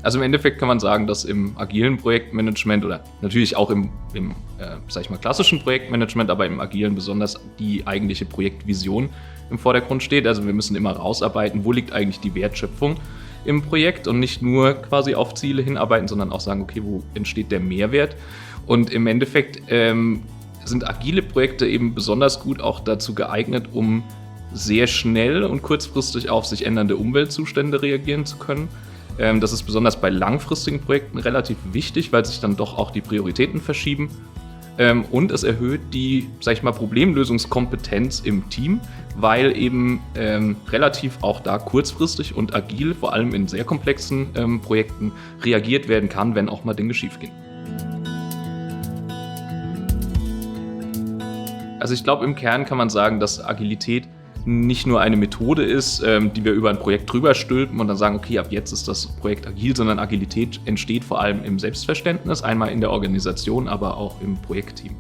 Also im Endeffekt kann man sagen, dass im agilen Projektmanagement oder natürlich auch im sag ich mal, klassischen Projektmanagement, aber im agilen besonders die eigentliche Projektvision im Vordergrund steht. Also wir müssen immer rausarbeiten, wo liegt eigentlich die Wertschöpfung im Projekt und nicht nur quasi auf Ziele hinarbeiten, sondern auch sagen, okay, wo entsteht der Mehrwert? Und im Endeffekt sind agile Projekte eben besonders gut auch dazu geeignet, um sehr schnell und kurzfristig auf sich ändernde Umweltzustände reagieren zu können. Das ist besonders bei langfristigen Projekten relativ wichtig, weil sich dann doch auch die Prioritäten verschieben. Und es erhöht die, sag ich mal, Problemlösungskompetenz im Team, weil eben relativ auch da kurzfristig und agil, vor allem in sehr komplexen Projekten, reagiert werden kann, wenn auch mal Dinge schiefgehen. Also ich glaube, im Kern kann man sagen, dass Agilität nicht nur eine Methode ist, die wir über ein Projekt drüber stülpen und dann sagen, okay, ab jetzt ist das Projekt agil, sondern Agilität entsteht vor allem im Selbstverständnis, einmal in der Organisation, aber auch im Projektteam.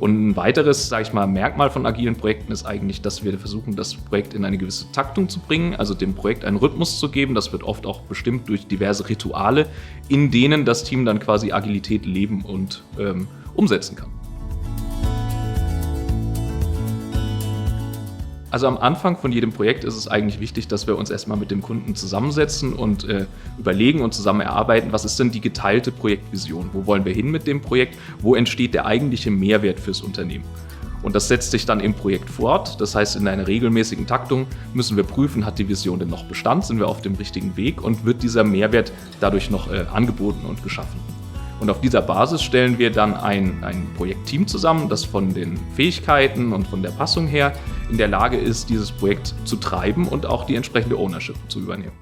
Und ein weiteres, sage ich mal, Merkmal von agilen Projekten ist eigentlich, dass wir versuchen, das Projekt in eine gewisse Taktung zu bringen, also dem Projekt einen Rhythmus zu geben. Das wird oft auch bestimmt durch diverse Rituale, in denen das Team dann quasi Agilität leben und umsetzen kann. Also am Anfang von jedem Projekt ist es eigentlich wichtig, dass wir uns erstmal mit dem Kunden zusammensetzen und überlegen und zusammen erarbeiten, was ist denn die geteilte Projektvision? Wo wollen wir hin mit dem Projekt? Wo entsteht der eigentliche Mehrwert fürs Unternehmen? Und das setzt sich dann im Projekt fort. Das heißt, in einer regelmäßigen Taktung müssen wir prüfen, hat die Vision denn noch Bestand? Sind wir auf dem richtigen Weg? Und wird dieser Mehrwert dadurch noch angeboten und geschaffen? Und auf dieser Basis stellen wir dann ein Projektteam zusammen, das von den Fähigkeiten und von der Passung her in der Lage ist, dieses Projekt zu treiben und auch die entsprechende Ownership zu übernehmen.